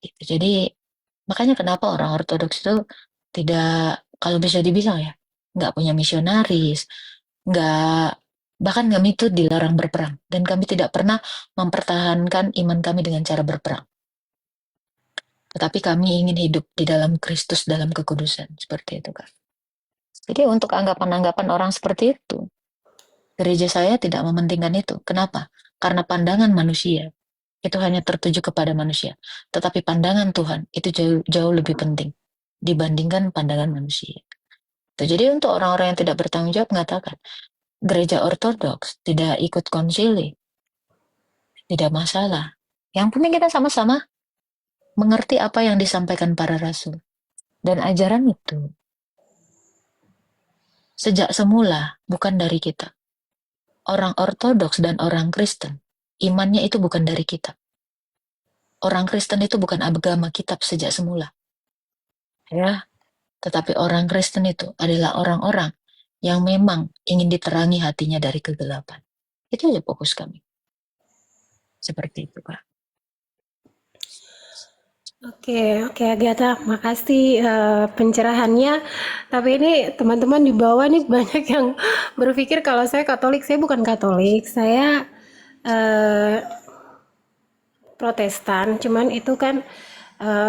Gitu. Jadi makanya kenapa orang Ortodoks itu tidak, kalau bisa dibilang ya, nggak punya misionaris, nggak, bahkan kami itu dilarang berperang, dan kami tidak pernah mempertahankan iman kami dengan cara berperang. Tetapi kami ingin hidup di dalam Kristus dalam kekudusan, seperti itu, Kak. Jadi untuk anggapan-anggapan orang seperti itu, gereja saya tidak mementingkan itu. Kenapa? Karena pandangan manusia itu hanya tertuju kepada manusia. Tetapi pandangan Tuhan itu jauh, jauh lebih penting dibandingkan pandangan manusia. Jadi untuk orang-orang yang tidak bertanggung jawab mengatakan, gereja ortodoks tidak ikut konsili, tidak masalah. Yang penting kita sama-sama mengerti apa yang disampaikan para rasul. Dan ajaran itu sejak semula bukan dari kita. Orang ortodoks dan orang Kristen, imannya itu bukan dari kita. Orang Kristen itu bukan agama kitab sejak semula. Ya, tetapi orang Kristen itu adalah orang-orang yang memang ingin diterangi hatinya dari kegelapan. Itu aja fokus kami. Seperti itu, Kak. Oke, oke Agatha, makasih pencerahannya. Tapi ini teman-teman di bawah nih banyak yang berpikir kalau saya Katolik. Saya bukan Katolik, saya eh, Protestan. Cuman itu kan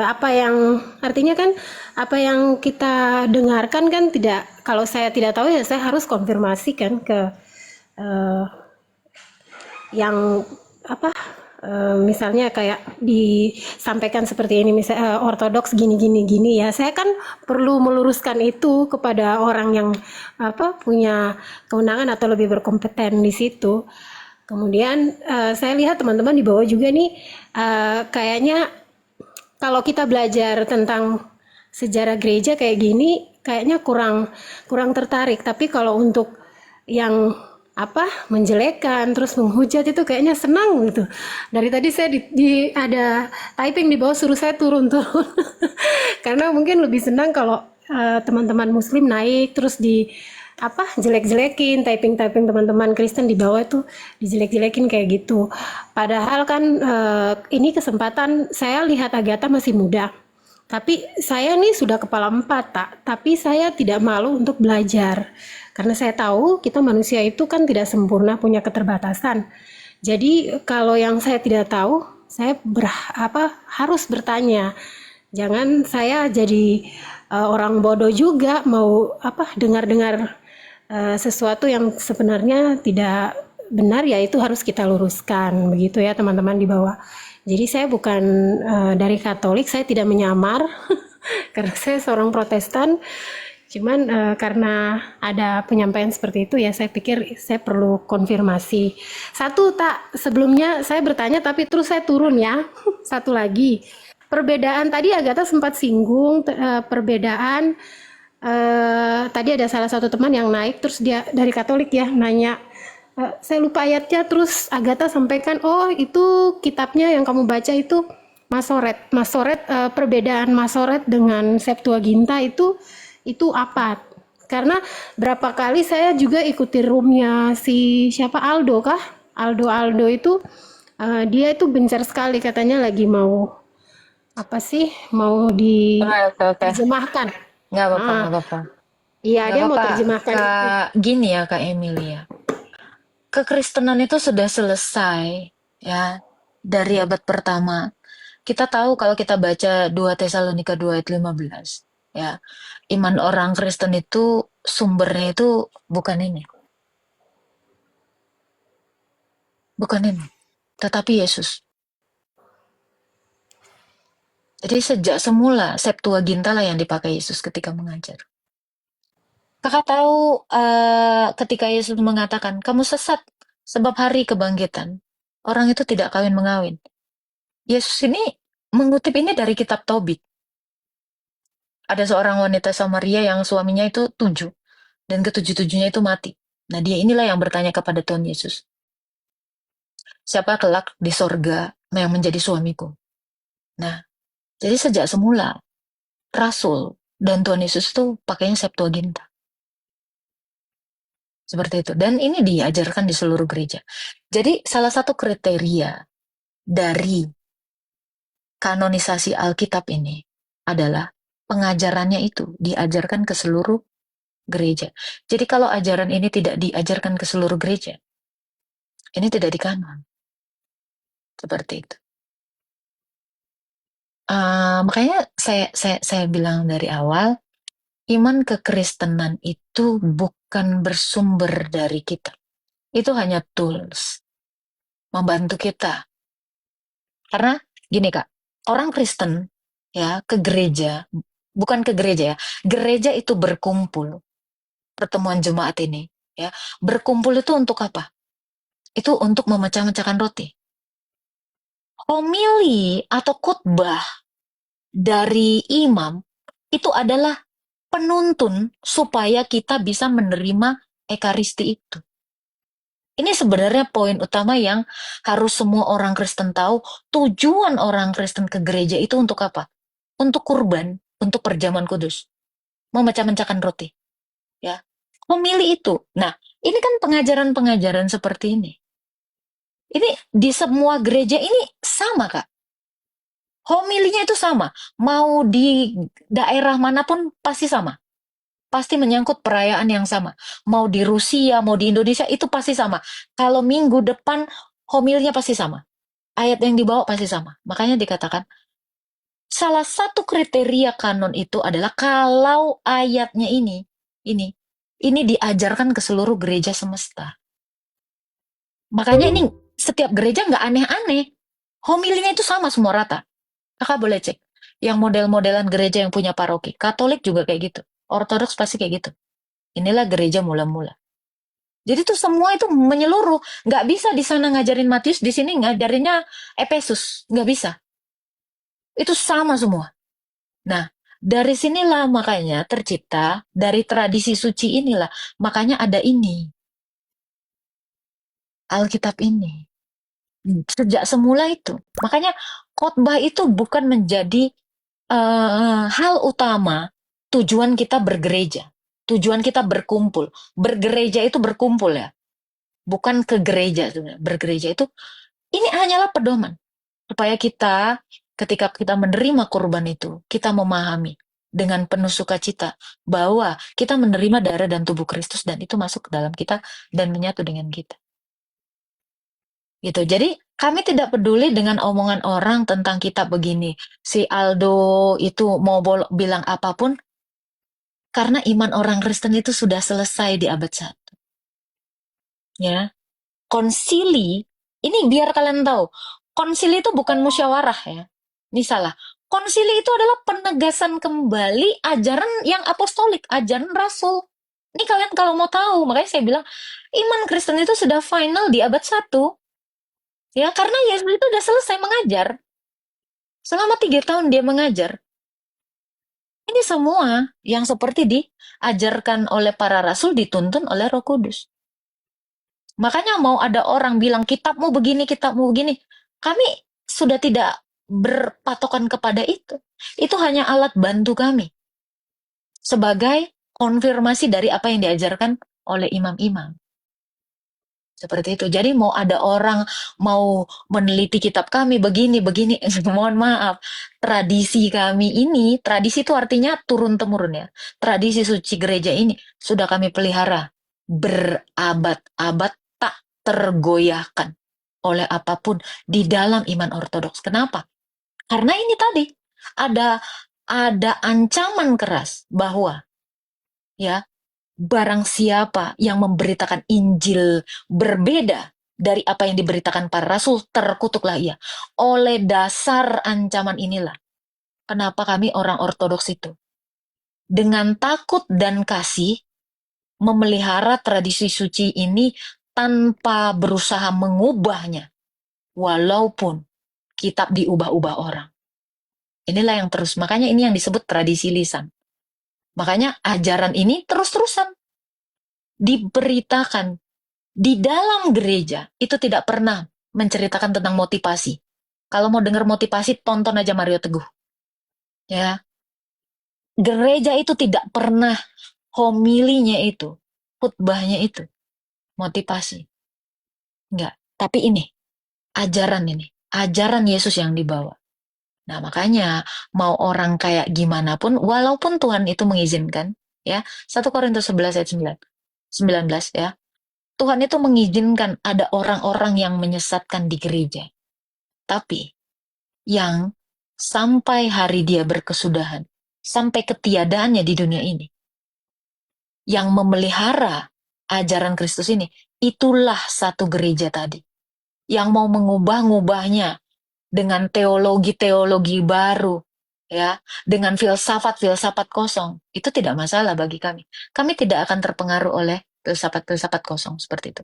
apa yang artinya kan apa yang kita dengarkan kan tidak. Kalau saya tidak tahu ya saya harus konfirmasi kan ke eh, yang apa misalnya kayak disampaikan seperti ini misalnya ortodoks gini gini gini ya saya kan perlu meluruskan itu kepada orang yang apa punya kewenangan atau lebih berkompeten di situ. Kemudian saya lihat teman-teman di bawah juga nih kayaknya kalau kita belajar tentang sejarah gereja kayak gini kayaknya kurang kurang tertarik. Tapi kalau untuk yang apa menjelekan terus menghujat itu kayaknya senang gitu. Dari tadi saya ada typing di bawah suruh saya turun-turun. Karena mungkin lebih senang kalau teman-teman muslim naik terus di apa jelek-jelekin typing-typing teman-teman Kristen di bawah itu dijelek-jelekin kayak gitu. Padahal kan ini kesempatan saya lihat Agatha masih muda. Tapi saya nih sudah kepala empat, tak. Tapi saya tidak malu untuk belajar. Karena saya tahu kita manusia itu kan tidak sempurna, punya keterbatasan. Jadi kalau yang saya tidak tahu, saya harus bertanya. Jangan saya jadi orang bodoh juga mau apa dengar-dengar sesuatu yang sebenarnya tidak benar ya itu harus kita luruskan begitu ya teman-teman di bawah. Jadi saya bukan dari Katolik, saya tidak menyamar karena saya seorang Protestan. Cuman karena ada penyampaian seperti itu ya saya pikir saya perlu konfirmasi. Satu tak sebelumnya saya bertanya tapi terus saya turun ya. Satu lagi. Perbedaan tadi Agatha sempat singgung perbedaan tadi ada salah satu teman yang naik terus dia dari Katolik ya nanya saya lupa ayatnya terus Agatha sampaikan oh itu kitabnya yang kamu baca itu Masoret perbedaan Masoret dengan Septuaginta itu apa karena berapa kali saya juga ikuti roomnya si siapa Aldo kah Aldo Aldo itu dia itu gencar sekali katanya lagi mau apa sih mau Oke, oke. diterjemahkan. Nggak apa-apa, Ah, nggak apa-apa. iya Nggak dia mau apa-apa. terjemahkan itu. Kak, gini ya, Kak Emilia. Kekristenan itu sudah selesai, ya, dari abad pertama. Kita tahu kalau kita baca 2 Tesalonika 2 ayat 15, ya, iman orang Kristen itu sumbernya itu bukan ini, bukan ini, tetapi Yesus. Jadi sejak semula Septuaginta lah yang dipakai Yesus ketika mengajar. Kakak tahu ketika Yesus mengatakan, kamu sesat sebab hari kebangkitan. Orang itu tidak kawin-mengawin. Yesus ini mengutip ini dari kitab Tobit. Ada seorang wanita Samaria yang suaminya itu 7. Dan ketujuh-tujuhnya itu mati. Nah dia inilah yang bertanya kepada Tuhan Yesus. Siapa kelak di sorga yang menjadi suamiku? Nah, jadi sejak semula, Rasul dan Tuhan Yesus itu pakainya Septuaginta. Seperti itu. Dan ini diajarkan di seluruh gereja. Jadi salah satu kriteria dari kanonisasi Alkitab ini adalah pengajarannya itu diajarkan ke seluruh gereja. Jadi kalau ajaran ini tidak diajarkan ke seluruh gereja, ini tidak dikanon. Seperti itu. Makanya saya bilang dari awal, iman kekristenan itu bukan bersumber dari kita. Itu hanya tools membantu kita. Karena gini Kak, orang Kristen ya ke gereja, bukan ke gereja ya, gereja itu berkumpul, pertemuan jemaat ini ya, berkumpul itu untuk apa? Itu untuk memecah-mecahkan roti. Homili atau khotbah dari imam itu adalah penuntun supaya kita bisa menerima ekaristi itu. Ini sebenarnya poin utama yang harus semua orang Kristen tahu. Tujuan orang Kristen ke gereja itu untuk apa? Untuk kurban, untuk perjamuan kudus. Memecah-mecahkan roti. Ya, memilih itu. Nah, ini kan pengajaran-pengajaran seperti ini. Ini di semua gereja ini sama, Kak. Homilinya itu sama. Mau di daerah manapun pasti sama. Pasti menyangkut perayaan yang sama. Mau di Rusia, mau di Indonesia, itu pasti sama. Kalau minggu depan, homilnya pasti sama. Ayat yang dibawa pasti sama. Makanya dikatakan, salah satu kriteria kanon itu adalah kalau ayatnya ini diajarkan ke seluruh gereja semesta. Makanya ini setiap gereja nggak aneh-aneh. Homilinya itu sama semua rata. Kakak boleh cek. Yang model-modelan gereja yang punya paroki. Katolik juga kayak gitu. Ortodoks pasti kayak gitu. Inilah gereja mula-mula. Jadi tuh semua itu menyeluruh. Nggak bisa di sana ngajarin Matius, di sini ngajarinnya Efesus. Nggak bisa. Itu sama semua. Nah, dari sinilah makanya tercipta, dari tradisi suci inilah, makanya ada ini. Alkitab ini. Sejak semula itu. Makanya khotbah itu bukan menjadi hal utama tujuan kita bergereja. Tujuan kita berkumpul. Bergereja itu berkumpul ya. Bukan ke gereja sebenarnya. Bergereja itu ini hanyalah pedoman supaya kita ketika kita menerima kurban itu, kita memahami dengan penuh sukacita bahwa kita menerima darah dan tubuh Kristus dan itu masuk ke dalam kita dan menyatu dengan kita. Gitu. Jadi kami tidak peduli dengan omongan orang tentang kitab begini. Si Aldo itu mau bilang apapun karena iman orang Kristen itu sudah selesai di abad 1. Ya. Konsili, ini biar kalian tahu, konsili itu bukan musyawarah ya. Ini salah. Konsili itu adalah penegasan kembali ajaran yang apostolik, ajaran rasul. Ini kalian kalau mau tahu, makanya saya bilang, iman Kristen itu sudah final di abad 1. Ya, karena Yesus itu sudah selesai mengajar. Selama 3 tahun dia mengajar. Ini semua yang seperti diajarkan oleh para rasul dituntun oleh Roh Kudus. Makanya mau ada orang bilang kitabmu begini, kami sudah tidak berpatokan kepada itu. Itu hanya alat bantu kami sebagai konfirmasi dari apa yang diajarkan oleh imam-imam. Seperti itu. Jadi mau ada orang mau meneliti kitab kami begini, mohon maaf. Tradisi kami ini, tradisi itu artinya turun-temurun ya. Tradisi suci gereja ini sudah kami pelihara berabad-abad tak tergoyahkan oleh apapun di dalam iman ortodoks. Kenapa? Karena ini tadi ada ancaman keras bahwa ya barang siapa yang memberitakan Injil berbeda dari apa yang diberitakan para rasul, terkutuklah ia. Oleh dasar ancaman inilah, kenapa kami orang ortodoks itu, dengan takut dan kasih, memelihara tradisi suci ini tanpa berusaha mengubahnya, walaupun kitab diubah-ubah orang. Inilah yang terus, makanya ini yang disebut tradisi lisan. Makanya ajaran ini terus-terusan diberitakan di dalam gereja. Itu tidak pernah menceritakan tentang motivasi. Kalau mau dengar motivasi, tonton aja Mario Teguh. Ya, gereja itu tidak pernah homilinya itu, khutbahnya itu, motivasi. Enggak. Tapi ini, ajaran Yesus yang dibawa. Nah, makanya mau orang kayak gimana pun, walaupun Tuhan itu mengizinkan, ya, 1 Korintus 11 ayat 19 ya, Tuhan itu mengizinkan ada orang-orang yang menyesatkan di gereja. Tapi yang sampai hari dia berkesudahan, sampai ketiadaannya di dunia ini, yang memelihara ajaran Kristus ini, itulah satu gereja tadi. Yang mau mengubah-ngubahnya dengan teologi-teologi baru, ya, dengan filsafat-filsafat kosong, itu tidak masalah bagi kami. Kami tidak akan terpengaruh oleh filsafat-filsafat kosong seperti itu.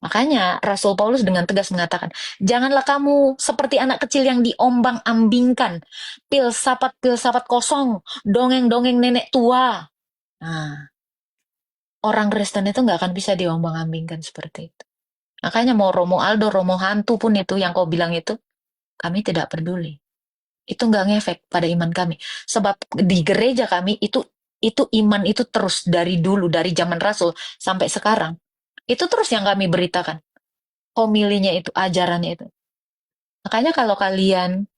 Makanya Rasul Paulus dengan tegas mengatakan, janganlah kamu seperti anak kecil yang diombang-ambingkan, filsafat-filsafat kosong, dongeng-dongeng nenek tua. Nah, orang Kristen itu nggak akan bisa diombang-ambingkan seperti itu. Makanya mau Romo Aldo, Romo Hantu pun itu yang kau bilang itu, kami tidak peduli. Itu nggak ngefek pada iman kami. Sebab di gereja kami itu iman itu terus dari dulu, dari zaman Rasul sampai sekarang. Itu terus yang kami beritakan. Homilinya itu, ajarannya itu. Makanya kalau kalian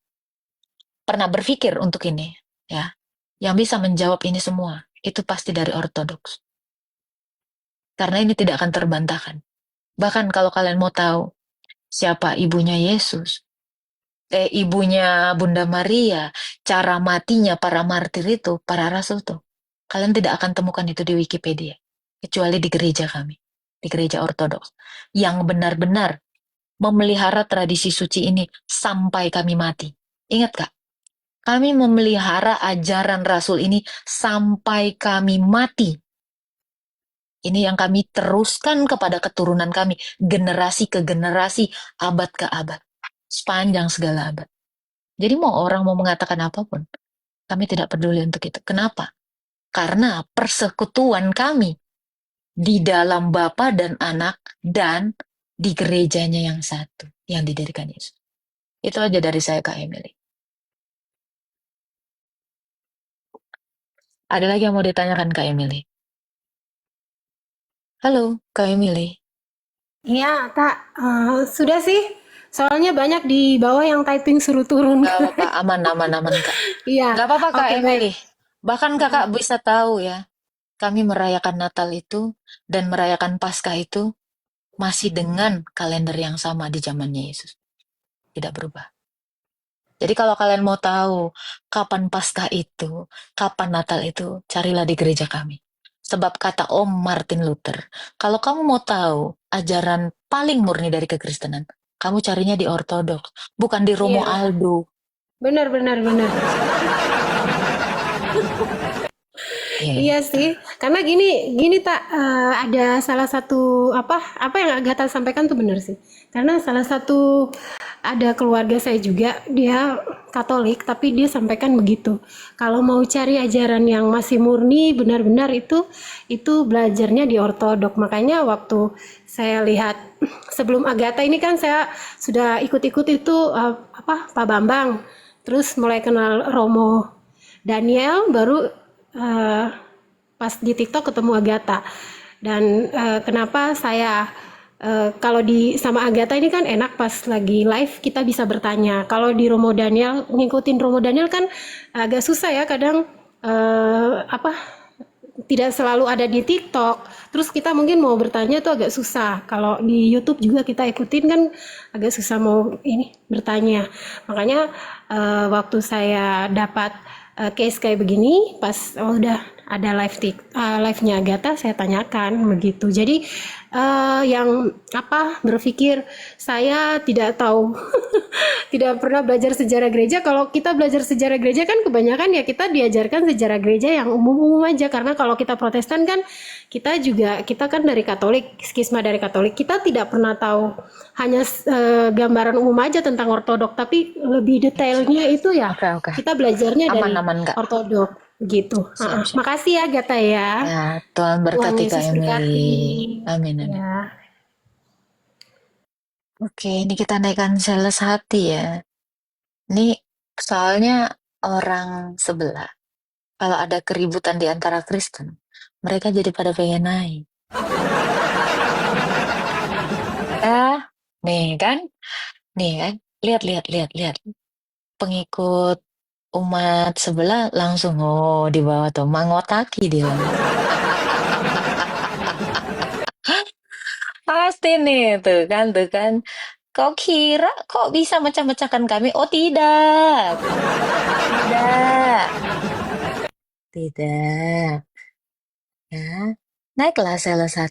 pernah berpikir untuk ini, ya, yang bisa menjawab ini semua, itu pasti dari ortodoks. Karena ini tidak akan terbantahkan. Bahkan kalau kalian mau tahu siapa ibunya Yesus, ibunya Bunda Maria, cara matinya para martir itu, para rasul tuh, kalian tidak akan temukan itu di Wikipedia, kecuali di gereja kami, di gereja ortodoks, yang benar-benar memelihara tradisi suci ini sampai kami mati. Ingat Kak, kami memelihara ajaran rasul ini sampai kami mati. Ini yang kami teruskan kepada keturunan kami, generasi ke generasi, abad ke abad, sepanjang segala abad. Jadi mau orang mau mengatakan apapun, kami tidak peduli untuk itu. Kenapa? Karena persekutuan kami di dalam Bapa dan Anak dan di gerejanya yang satu, yang didirikan Yesus. Itu aja dari saya, Kak Emily. Ada lagi yang mau ditanyakan, Kak Emily? Halo, Kak Emily. Iya, Kak. Sudah sih. Soalnya banyak di bawah yang typing suruh turun. Gak apa-apa, aman, aman, aman, Kak. Iya. Gak apa-apa, Kak Oke, baik. Emily. Bahkan Kakak bisa tahu ya, kami merayakan Natal itu dan merayakan Paskah itu masih dengan kalender yang sama di zamannya Yesus. Tidak berubah. Jadi kalau kalian mau tahu kapan Paskah itu, kapan Natal itu, carilah di gereja kami. Sebab kata Om Martin Luther, kalau kamu mau tahu ajaran paling murni dari kekristenan, kamu carinya di ortodoks, bukan di Romo Iya. Aldo. Benar, benar, benar. Iya. Iya sih, karena gini tak ada salah satu apa yang Agatha sampaikan tuh benar sih. Karena salah satu ada keluarga saya juga dia Katolik, tapi dia sampaikan begitu. Kalau mau cari ajaran yang masih murni benar-benar itu belajarnya di ortodok. Makanya waktu saya lihat sebelum Agatha ini kan saya sudah ikut-ikut itu Pak Bambang, terus mulai kenal Romo Daniel, baru pas di TikTok ketemu Agatha. Dan kenapa saya kalau di sama Agatha ini kan enak pas lagi live kita bisa bertanya. Kalau di Romo Daniel ngikutin Romo Daniel kan agak susah ya kadang tidak selalu ada di TikTok. Terus kita mungkin mau bertanya tuh agak susah. Kalau di YouTube juga kita ikutin kan agak susah mau ini bertanya. Makanya waktu saya dapat case kayak begini, pas udah ada live-nya Agatha, saya tanyakan begitu. Jadi yang berpikir saya tidak tahu, tidak pernah belajar sejarah gereja. Kalau kita belajar sejarah gereja kan kebanyakan ya kita diajarkan sejarah gereja yang umum-umum aja. Karena kalau kita Protestan kan kita kan dari Katolik, skisma dari Katolik. Kita tidak pernah tahu hanya gambaran umum aja tentang ortodok, tapi lebih detailnya itu ya Oke. kita belajarnya dari Aman, Kak. ortodok gitu. Siap. Makasih ya Gata ya. Ya, Tuhan Tuhan berkati Kak Yesus berkati. Emily. Amin. Ya. Oke, ini kita naikkan sales hati ya. Ini soalnya orang sebelah. Kalau ada keributan di antara Kristen, mereka jadi pada pengen naik. Nih kan? Nih kan? Lihat. pengikut umat sebelah langsung di bawah tuh mangotaki dia. Pasti nih tuh kan. Kau kira kok bisa mecah-mecahkan kami? Oh tidak, tidak, tidak. Ya, naiklah salah satu.